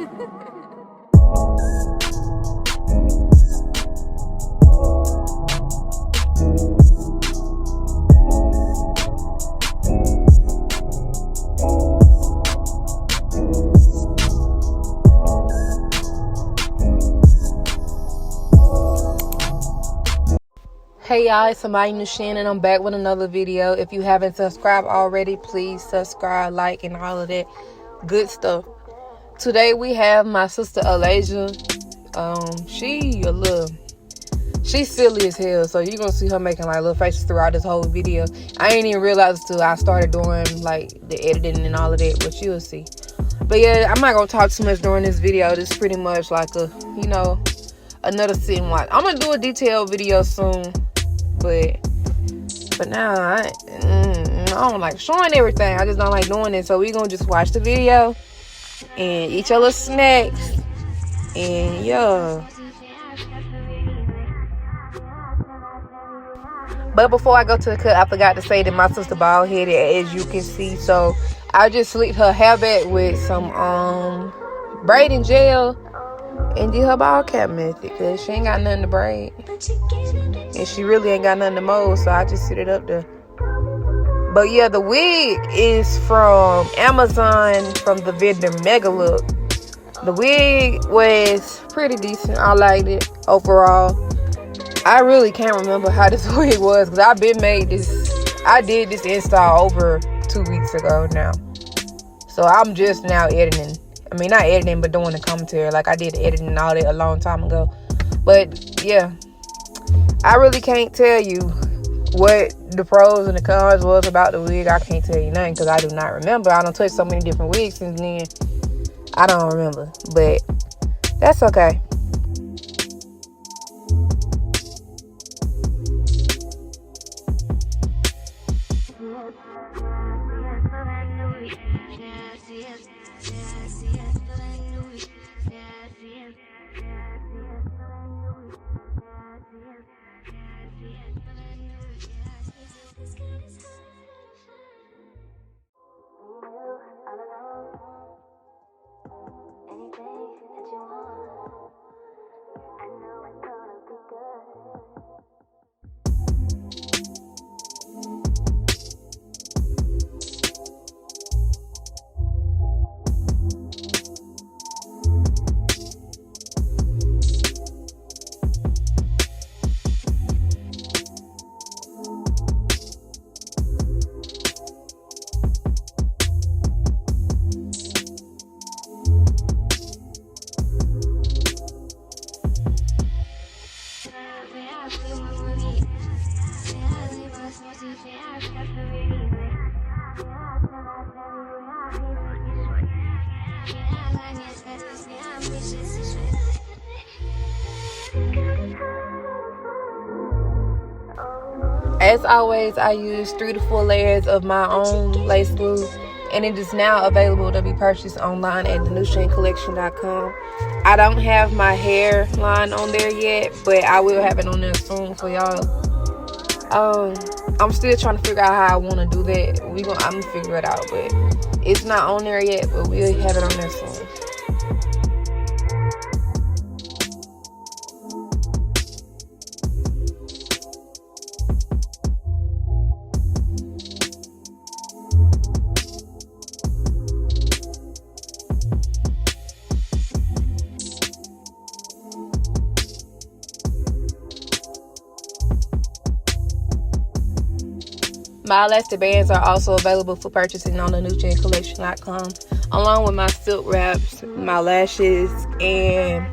Hey y'all, it's somebody new Shannon. I'm back with another video. If you haven't subscribed already, please subscribe, like, and all of that good stuff. Today we have my sister Alasia. She's silly as hell, so you're gonna see her making like little faces throughout this whole video. I ain't even realized until I started doing like the editing and all of that, but you'll see. But yeah, I'm not gonna talk too much during this video. This is pretty much like a, another sit and watch. I'm gonna do a detailed video soon. But for now, I don't like showing everything. I just don't like doing it. So we're going to just watch the video and eat your little snacks. And yeah. But before I go to the cut, I forgot to say that my sister bald headed, as you can see. So I just slicked her hair back with some braiding gel and did her bald cap method because she ain't got nothing to braid. And she really ain't got nothing to mold, so I just sit it up there. But yeah, the wig is from Amazon from the vendor Megalook. The wig was pretty decent. I liked it overall. I really can't remember how this wig was because I did this install over 2 weeks ago now. So I'm just now editing. I mean, not editing, but doing the commentary. Like I did the editing and all that a long time ago. But yeah. I really can't tell you what the pros and the cons was about the wig. I can't tell you nothing because I do not remember. I done touched so many different wigs since then. I don't remember. But that's okay. As always, I use 3 to 4 layers of my own lace glue, and it is now available to be purchased online at thenewshanecollection.com. I don't have my hair line on there yet, but I will have it on there soon for y'all. I'm still trying to figure out how I want to do that. I'm gonna figure it out, but it's not on there yet, but we'll have it on there soon. My elastic bands are also available for purchasing on the newshanecollection.com, along with my silk wraps, my lashes, and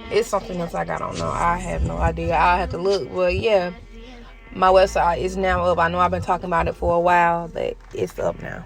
it's something else I don't know. I have no idea. I'll have to look. But yeah, my website is now up. I know I've been talking about it for a while, but it's up now.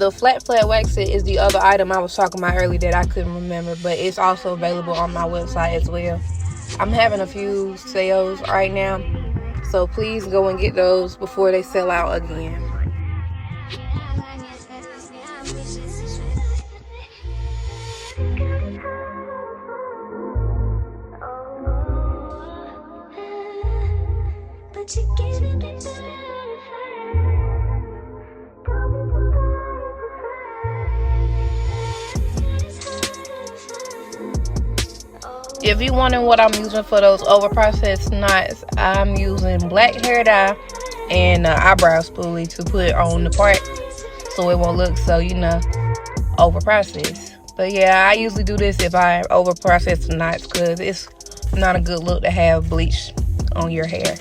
The flat wax set is the other item I was talking about earlier that I couldn't remember, but it's also available on my website as well. I'm having a few sales right now, so please go and get those before they sell out again. If you wondering what I'm using for those over-processed knots, I'm using black hair dye and eyebrow spoolie to put on the part so it won't look so, over-processed. But yeah, I usually do this if I over-process the knots because it's not a good look to have bleach on your hair.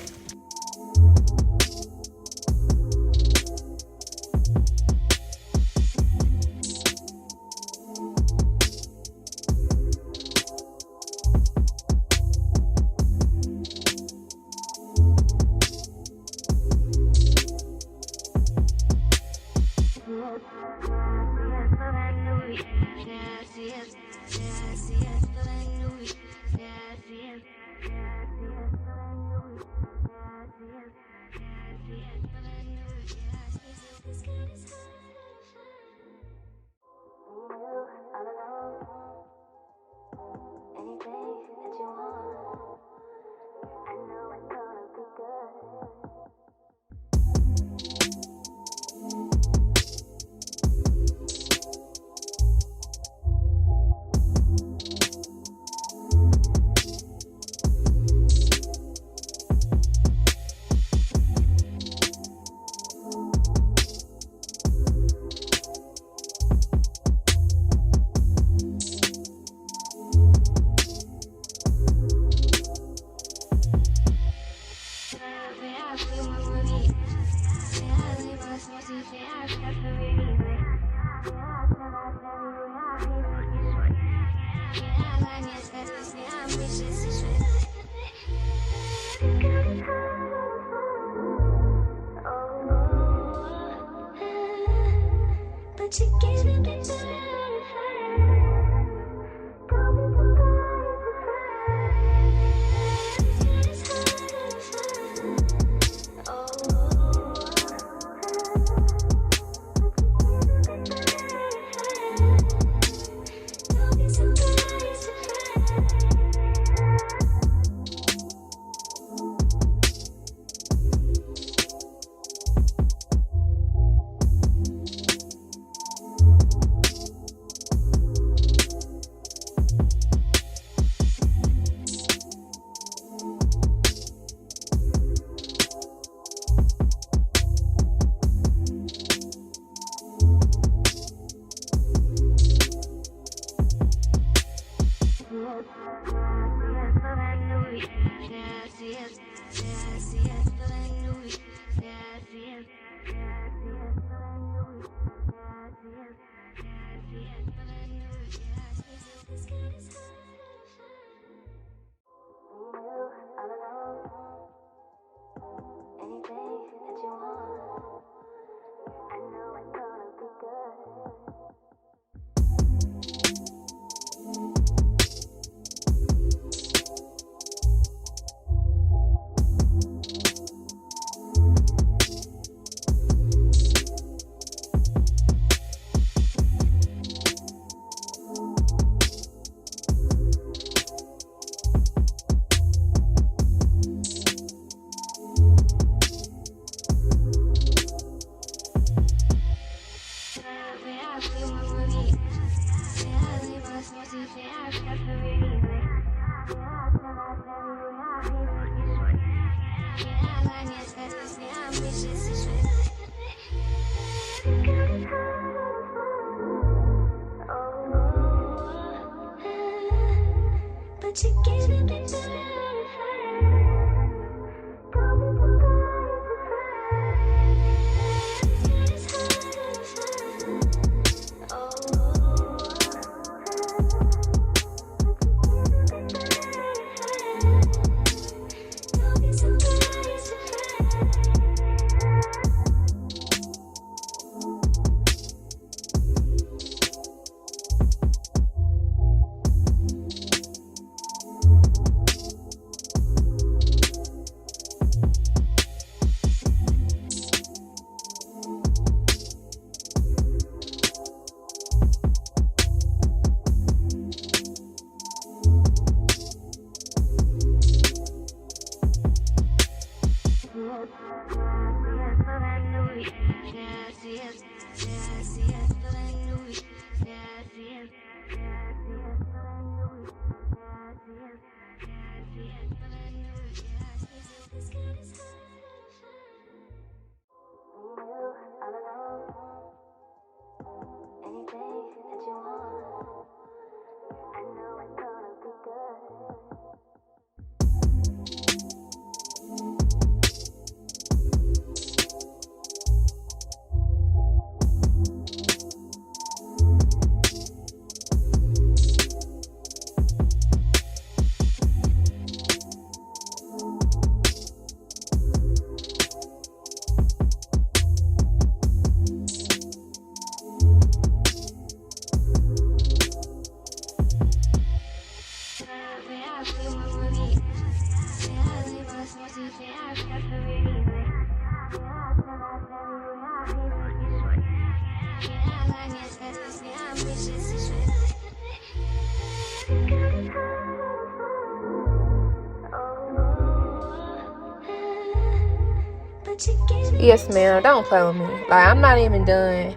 Yes, ma'am. Don't play with me. Like, I'm not even done.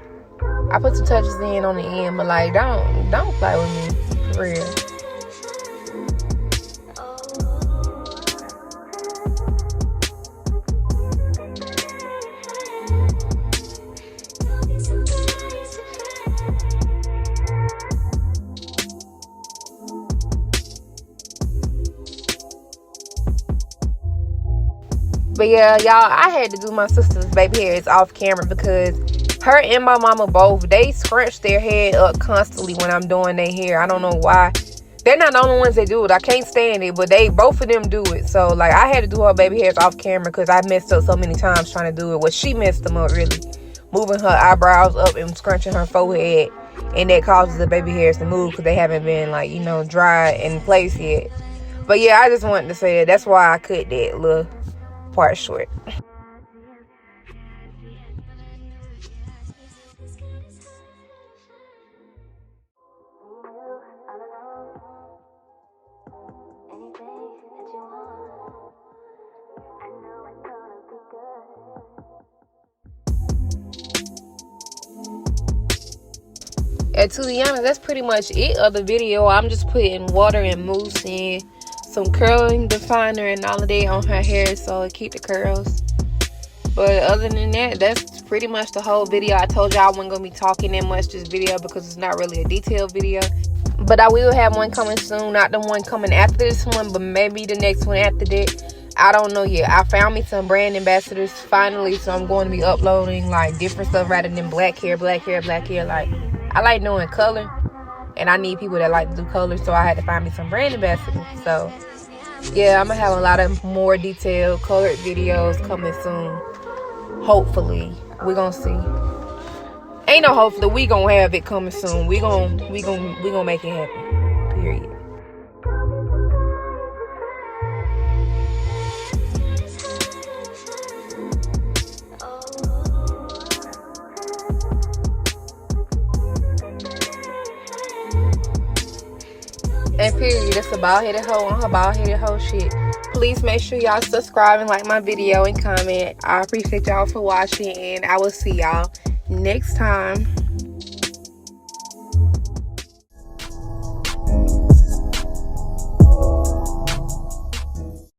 I put some touches in on the end, but like, don't play with me, for real. But yeah, y'all, I had to do my sister's baby hairs off camera because her and my mama both, they scrunch their head up constantly when I'm doing their hair. I don't know why. They're not the only ones that do it. I can't stand it, but both of them do it. So like, I had to do her baby hairs off camera because I messed up so many times trying to do it. Well, she messed them up really, moving her eyebrows up and scrunching her forehead, and that causes the baby hairs to move because they haven't been, like, you know, dry in place yet. But yeah, I just wanted to say that's why I cut that little part short. And to be honest, that's pretty much it of the video. I'm just putting water and mousse and some curling definer and all of that on her hair so it keep the curls. But other than that, that's pretty much the whole video. I told y'all I wasn't going to be talking that much this video because it's not really a detailed video. But I will have one coming soon. Not the one coming after this one, but maybe the next one after that. I don't know yet. I found me some brand ambassadors finally, so I'm going to be uploading like different stuff rather than black hair. Like, I like doing color, and I need people that like to do color, so I had to find me some brand ambassadors. So yeah, I'm gonna have a lot of more detailed colored videos coming soon. Hopefully, we're gonna see. Ain't no hopefully, we gonna have it coming soon. We gonna make it happen. Period. And period, that's a bald-headed hoe on her bald-headed hoe shit. Please make sure y'all subscribe and like my video and comment. I appreciate y'all for watching, and I will see y'all next time.